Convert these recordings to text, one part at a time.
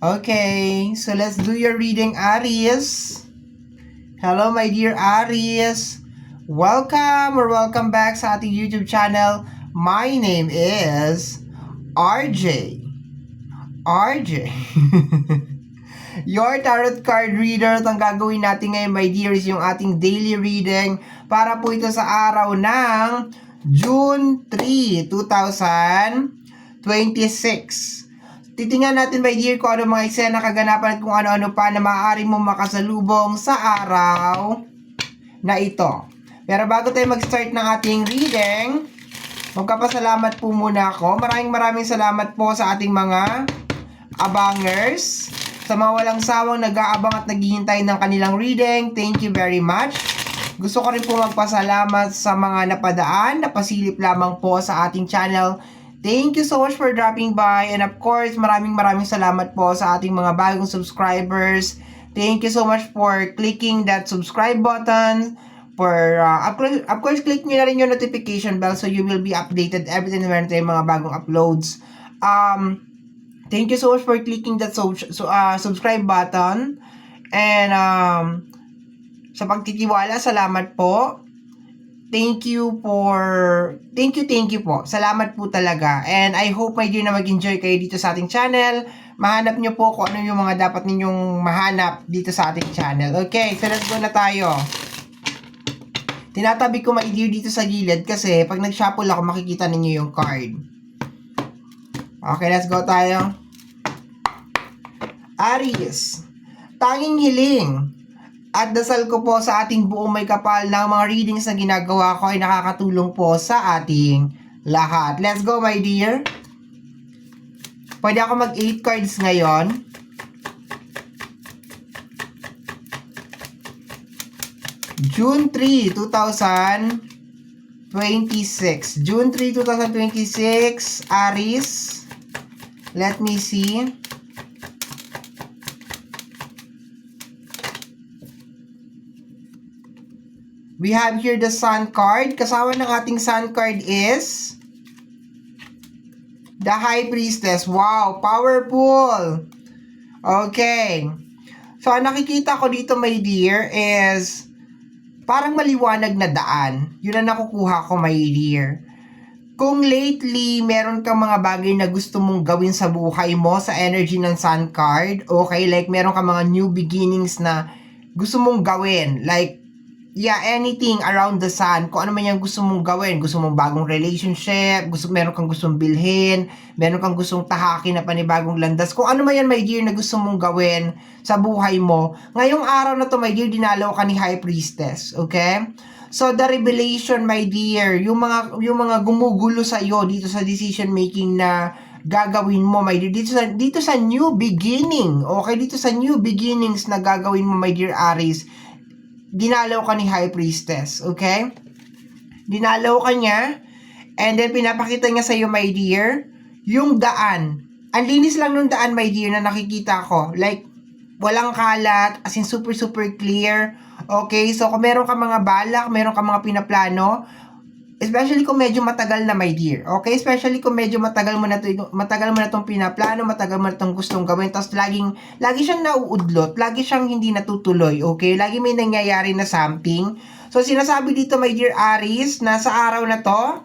Okay, so let's do your reading, Aries. Hello, my dear Aries. Welcome back sa ating YouTube channel. My name is RJ. RJ. Your tarot card reader. At ang gagawin natin ngayon, my dear, is yung ating daily reading para po ito sa araw ng June 3, 2026. Titingnan natin, my dear, kung ano mga eksena, kaganapan at kung ano-ano pa na maaari mong makasalubong sa araw na ito. Pero bago tayo mag-start ng ating reading, magpapasalamat po muna ako. Maraming salamat po sa ating mga abangers, sa mga walang sawang nag-aabang at naghihintay ng kanilang reading. Thank you very much. Gusto ko rin po magpasalamat sa mga napadaan, napasilip lamang po sa ating channel. Thank you so much for dropping by, and of course, maraming salamat po sa ating mga bagong subscribers. Thank you so much for clicking that subscribe button. Of course, click nyo na rin yung notification bell so you will be updated every time na meron tayong mga bagong uploads. Thank you so much for clicking that subscribe button. And sa pagtitiwala, salamat po. Thank you po. Salamat po talaga. And I hope, my dear, na mag-enjoy kayo dito sa ating channel. Mahanap nyo po kung ano yung mga dapat ninyong mahanap dito sa ating channel. Okay, so let's go na tayo. Tinatabi ko, my dear, dito sa gilid kasi pag nag-shuffle ako, makikita ninyo yung card. Okay, let's go tayo. Aries, tanging hiling at dasal ko po sa ating buong may kapal ng mga readings na ginagawa ko ay nakakatulong po sa ating lahat. Let's go, my dear. Pwede ako mag 8 cards ngayon. June 3, 2026. June 3, 2026, Aries. Let me see. We have here the Sun card. Kasama ng ating Sun card is the High Priestess. Wow, powerful. Okay. So, ang nakikita ko dito, my dear, is parang maliwanag na daan. Yun ang nakukuha ko, my dear. Kung lately, meron kang mga bagay na gusto mong gawin sa buhay mo, sa energy ng Sun card, okay, like meron kang mga new beginnings na gusto mong gawin, like, yeah, anything around the sun, kung ano man yung gusto mong gawin, gusto mong bagong relationship, meron kang gustong bilhin, meron kang gustong tahakin na panibagong landas, kung ano man yan, my dear, na gusto mong gawin sa buhay mo, ngayong araw na to, my dear, dinalaw ka ni High Priestess, okay? So, the revelation, my dear, yung mga gumugulo sa iyo dito sa decision making na gagawin mo, my dear, dito sa new beginning, okay? Dito sa new beginnings na gagawin mo, my dear Aries, dinalaw ka ni High Priestess, okay? Dinalaw ka niya, and then pinapakita niya sa iyo, my dear, yung daan. Ang linis lang nung daan, my dear, na nakikita ko. Like, walang kalat, as in super clear. Okay, so kung meron ka mga balak, meron ka mga pinaplano, especially kung medyo matagal na, my dear. Okay, especially kung medyo matagal mo na itong pinaplano, matagal mo na itong gustong gawin, tapos lagi siyang nauudlot, lagi siyang hindi natutuloy, okay? Lagi may nangyayari na something. So, sinasabi dito, my dear Aries, na sa araw na to,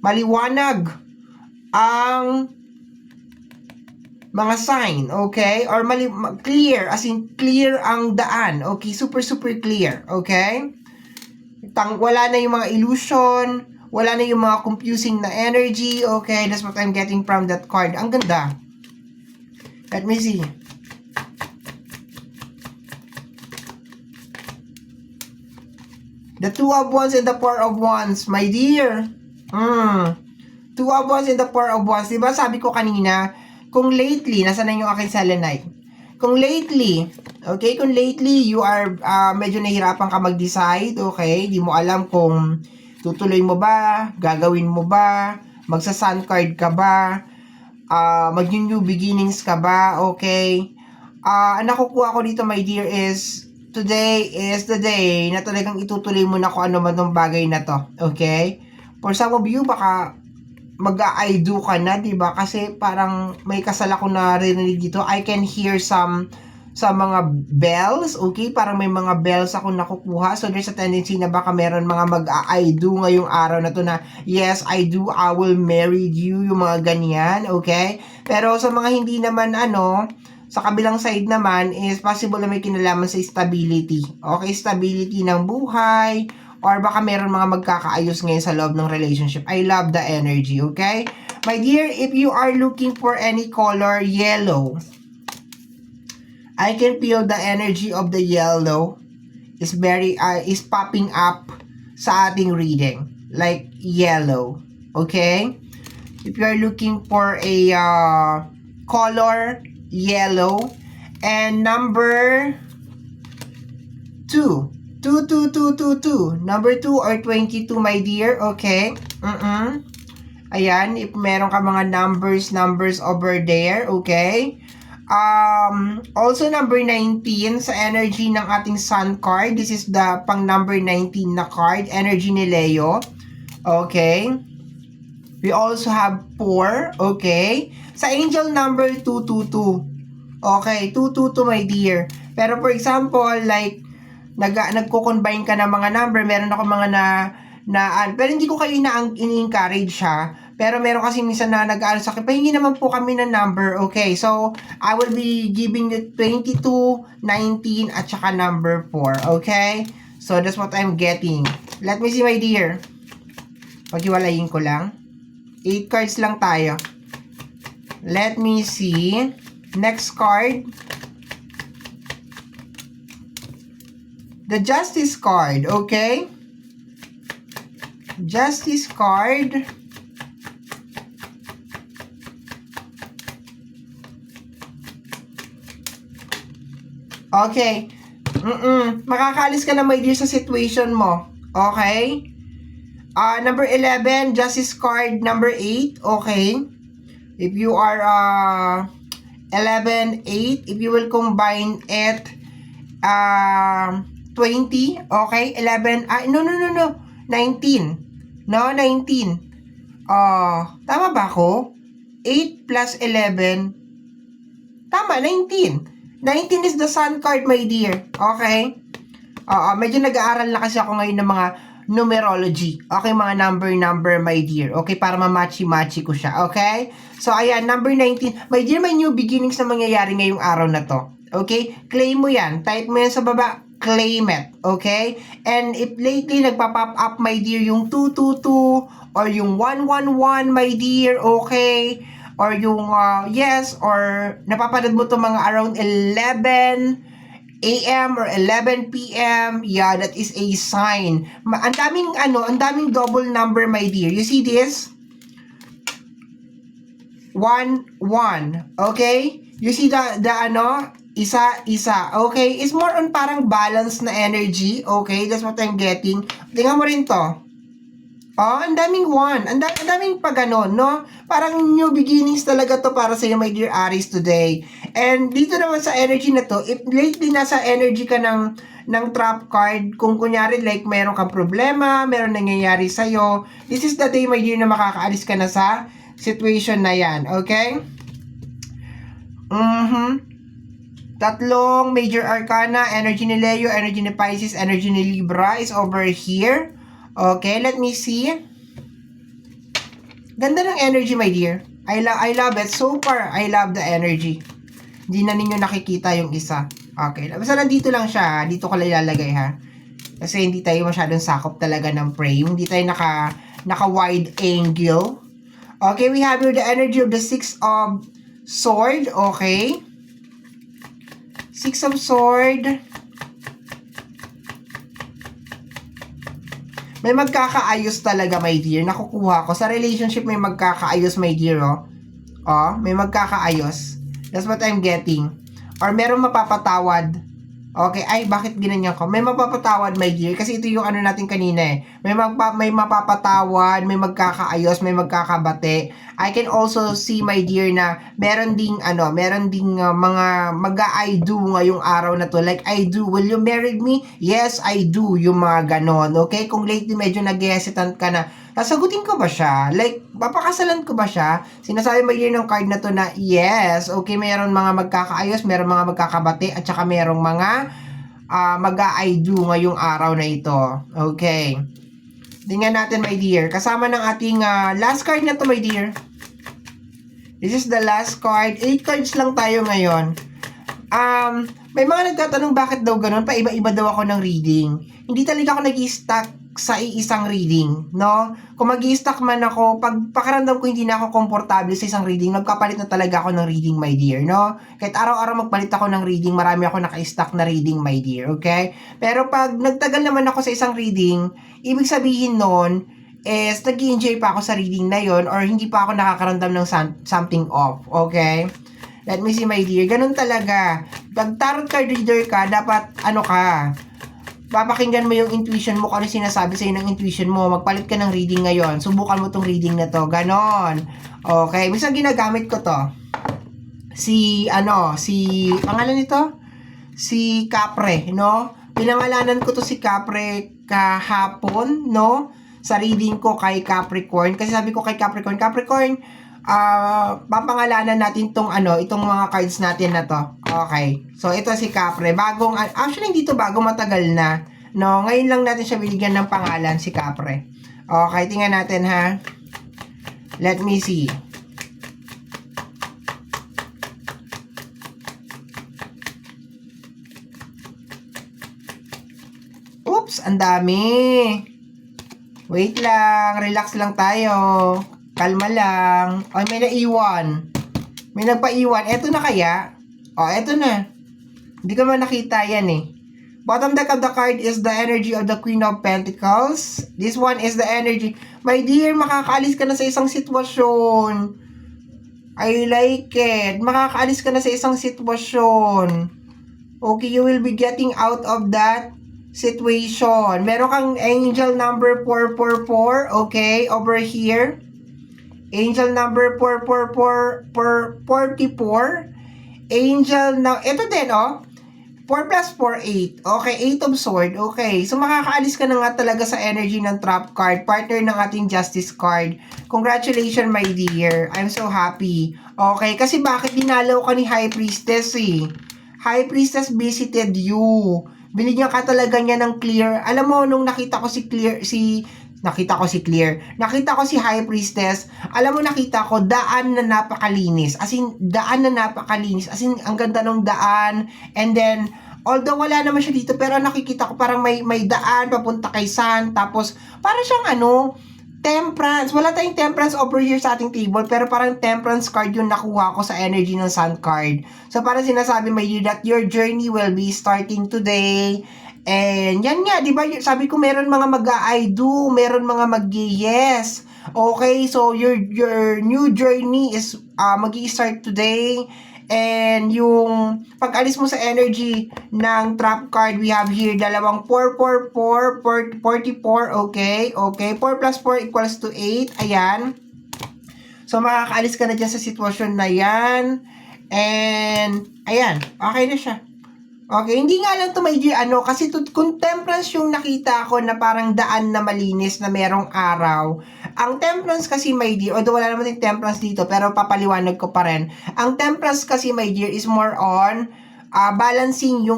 maliwanag ang mga sign, okay? Or clear, as in clear ang daan, okay? Super clear, okay? Wala na yung mga illusion, wala na yung mga confusing na energy, okay? That's what I'm getting from that card. Ang ganda. Let me see. The Two of Wands and the Four of Wands, my dear. Two of Wands and the Four of Wands. Diba sabi ko kanina, kung lately, nasa na yung aking selenite? Kung lately, okay, you are medyo nahihirapan ka mag-decide, okay, di mo alam kung tutuloy mo ba, gagawin mo ba, magsa-sun card ka ba, mag-new beginnings ka ba, okay. Ang nakukuha ko dito, my dear, is today is the day na talagang itutuloy mo na kung ano man tong bagay na to, okay. For some of you, baka mag-I do ka na, 'di ba? Kasi parang may kasal ako narinig dito. I can hear sa mga bells, okay? Parang may mga bells ako nakukuha. So there's a tendency na baka meron mga mag-I do ngayong araw na to na, yes, I do, I will marry you, yung mga ganyan, okay? Pero sa mga hindi naman sa kabilang side naman is possible na may kinalaman sa stability. Okay, stability ng buhay, or baka meron mga magkakaayos ngayon sa loob ng relationship. I love the energy, okay? My dear, if you are looking for any color, yellow. I can feel the energy of the yellow is popping up sa ating reading. Like yellow, okay? If you are looking for a color, yellow. And number 2. 2. Number 2 or 22, my dear. Okay. Ayan, if meron ka mga numbers over there, okay? Also number 19 sa energy ng ating sun card. This is the pang number 19 na card, energy ni Leo. Okay? We also have 4, okay? Sa angel number 222. Okay, 222, my dear. Pero for example, like nagko-combine ka ng mga number, meron ako mga pero hindi ko kayo ini-encourage ha. Pero meron kasi minsan na nag-aano sa akin, pahingi naman po kami ng number, okay? So, I will be giving you 22, 19, at saka number 4, okay? So, that's what I'm getting. Let me see, my dear. Paghiwalayin ko lang. 8 cards lang tayo. Let me see. Next card. The Justice card, okay? Justice card. Okay. Makakaalis ka na, my dear, sa situation mo. Okay? Number 11, Justice card. Number 8, okay? If you are 11, 8, if you will combine it 20, okay? 11, no. 19. No, 19. Tama ba ako? 8 plus 11. Tama, 19. 19 is the sun card, my dear. Okay? Medyo nag-aaral na kasi ako ngayon ng mga numerology. Okay, mga number, my dear. Okay, para ma-matchy-matchy ko siya. Okay? So, ayan, number 19. My dear, may new beginnings na mangyayari ngayong araw na to. Okay? Claim mo yan. Type mo yan sa baba. Claim it. Okay? And if lately nagpa-pop up, my dear, yung 222 or yung 111, my dear, okay? Or yung yes, or napapanood mo to mga around 11 a.m. or 11 p.m. Yeah, that is a sign. Ang daming double number, my dear. You see this? 1, 1. Okay? You see the isa. Okay? It's more on parang balance na energy. Okay? That's what I'm getting. Tingnan mo rin to. Ang daming 1. Ang daming pa ganon, no? Parang new beginnings talaga to para sa iyo, my dear Aries, today. And dito naman sa energy na to, if lately nasa energy ka ng trap card, kung kunyari like meron kang problema, meron nangyayari sa'yo, this is the day, my dear, na makakaalis ka na sa situation na yan. Okay? Tatlong major arcana, energy ni Leo, energy ni Pisces, energy ni Libra is over here. Okay, let me see. Ganda ng energy, my dear. I love it. So far, I love the energy. Hindi na ninyo nakikita yung isa. Okay, basta nandito lang siya. Dito ko lang ilalagay, ha. Kasi hindi tayo masyadong sakop talaga ng frame. Hindi tayo naka wide angle. Okay, we have here the energy of the 6 of sword. Okay. 6 of sword. May magkakaayos talaga, my dear. Nakukuha ko. Sa relationship, may magkakaayos, my dear, may magkakaayos. That's what I'm getting. Or meron mapapatawad. Okay, ay, bakit ginanyan ko? May mapapatawad, my dear. Kasi ito yung natin kanina eh. May mapapatawad, may magkakaayos, may magkakabate. I can also see, my dear, na meron ding mga mag-I do ngayong araw na to. Like, I do. Will you marry me? Yes, I do. Yung mga ganon. Okay? Kung lately medyo nag-hesitant ka na Sasagutin ko ba siya? Like, papakasalan ko ba siya? Sinasabi my dear ng card na to na, yes, okay, mayroon mga magkakaayos, mayroon mga magkakabati, at saka mayroong mga mag-I do ngayong araw na ito. Okay. Tingnan natin, my dear. Kasama ng ating last card na to, my dear. This is the last card. 8 cards lang tayo ngayon. May mga nagtatanong bakit daw ganun, paiba-iba daw ako ng reading. Hindi talaga ako nag-i-stuck sa iisang reading, no? Kung mag-i-stuck man ako, pag pakiramdam ko hindi na ako komportable sa isang reading, nagpapalit na talaga ako ng reading, my dear, no? Kahit araw-araw magpalit ako ng reading, marami ako naka-stuck na reading, my dear, okay? Pero pag nagtagal naman ako sa isang reading, ibig sabihin nun, is nag-enjoy pa ako sa reading na yon or hindi pa ako nakakaramdam ng something off, okay? Let me see, my dear. Ganun talaga. Pag tarot card reader ka, dapat papakinggan mo yung intuition mo kung ano sinasabi sa'yo ng intuition mo. Magpalit ka ng reading ngayon. Subukan mo tong reading na to. Ganon. Okay. Minsan ginagamit ko to. Pangalan nito? Si Capre, no? Pinangalanan ko to si Capre kahapon, no? Sa reading ko kay Capricorn. Kasi sabi ko kay Capricorn, papangalanan natin itong mga cards natin na to. Okay. So, ito si Capre. Actually, hindi to bago, matagal na. No, ngayon lang natin siya binigyan ng pangalan, si Capre. Okay, tingnan natin, ha. Let me see. Oops, ang dami. Wait lang, relax lang tayo. Kalma lang. Ay, may naiwan. May nagpaiwan. Eto na kaya? Eto na. Hindi ko man nakita yan eh. Bottom deck of the card is the energy of the Queen of Pentacles. This one is the energy. My dear, makakaalis ka na sa isang sitwasyon. I like it. Makakaalis ka na sa isang sitwasyon. Okay, you will be getting out of that situation. Meron kang angel number 444. Okay, over here. Angel number 44. Angel na, ito din, 4 plus 4, 8. Okay, 8 of sword. Okay, so makakaalis ka na nga talaga sa energy ng trap card. Partner ng ating justice card. Congratulations, my dear. I'm so happy. Okay, kasi bakit dinalaw ka ni High Priestess eh? High Priestess visited you. Binigyan ka talaga niya ng clear. Alam mo, nung nakita ko si High Priestess, alam mo, nakita ko, daan na napakalinis. As in, ang ganda ng daan. And then, although wala naman siya dito, pero nakikita ko parang may daan papunta kay Sun. Tapos, parang siyang temperance. Wala tayong temperance over here sa ating table, pero parang temperance card yung nakuha ko sa energy ng Sun card. So, parang sinasabi, my dear, that your journey will be starting today. And yan nga, di ba? Sabi ko meron mga mag-I do, meron mga mag-yes. Okay, so your new journey is mag-i-start today. And yung pag-alis mo sa energy ng trap card, we have here dalawang 444, 44, okay? Okay, 4 plus 4 equals to 8, ayan. So, makakaalis ka na dyan sa sitwasyon na yan. And, ayan, okay na siya. Okay, hindi nga lang to my dear, kasi kung temperance yung nakita ko na parang daan na malinis na merong araw. Ang temperance kasi, my dear, although wala naman yung temperance dito, pero papaliwanag ko pa rin. Ang temperance kasi, my dear, is more on balancing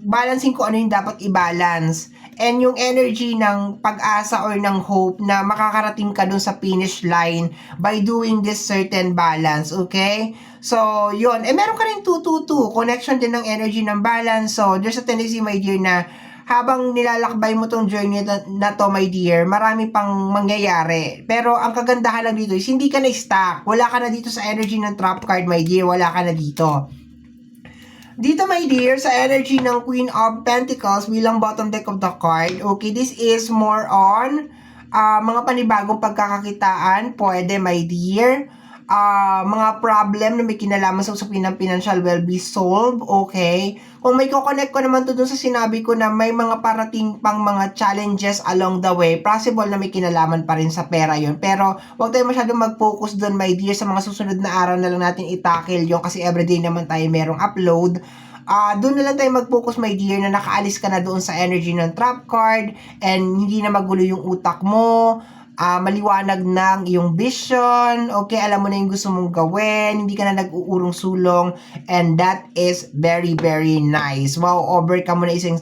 balancing kung ano yung dapat i-balance. And yung energy ng pag-asa or ng hope na makakarating ka dun sa finish line by doing this certain balance, okay? So, yun. Meron ka rin 222. Connection din ng energy ng balance. So, there's a tendency, my dear, na habang nilalakbay mo tong journey na to, my dear, marami pang mangyayari. Pero, ang kagandahan lang dito is hindi ka na-stuck. Wala ka na dito sa energy ng trap card, my dear. Wala ka na dito. Dito, my dear, sa energy ng Queen of Pentacles bilang bottom deck of the card, okay, this is more on mga panibagong pagkakakitaan. Pwede, my dear. Mga problem na may kinalaman sa usapin ng financial will be solved, okay? Kung may ko-connect ko naman to dun sa sinabi ko na may mga parating pang mga challenges along the way, possible na may kinalaman pa rin sa pera yon. Pero, huwag tayo masyadong mag-focus dun, my dear. Sa mga susunod na araw na lang natin i-tackle yun kasi everyday naman tayo merong upload. Doon na lang tayo mag-focus, my dear, na nakaalis ka na doon sa energy ng trap card and hindi na magulo yung utak mo. maliwanag ng iyong vision, okay, alam mo na yung gusto mong gawin, hindi ka na nag-uurong sulong, and that is very, very nice. Wow, overcome mo na isang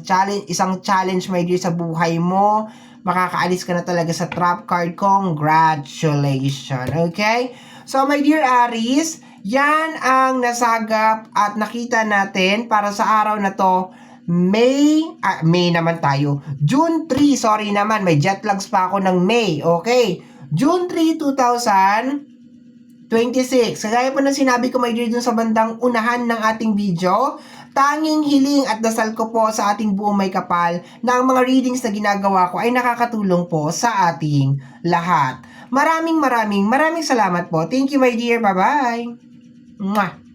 challenge, my dear, sa buhay mo. Makakaalis ka na talaga sa trap card. Congratulations, okay? So, my dear Aries, yan ang nasagap at nakita natin para sa araw na to. May naman tayo. June 3, sorry naman, may jet lags pa ako ng May. Okay. June 3, 2026. Kagaya po ng sinabi ko, my dear, dun sa bandang unahan ng ating video, tanging hiling at dasal ko po sa ating buong may kapal na ang mga readings na ginagawa ko ay nakakatulong po sa ating lahat. Maraming salamat po. Thank you, my dear. Bye-bye. Mwah.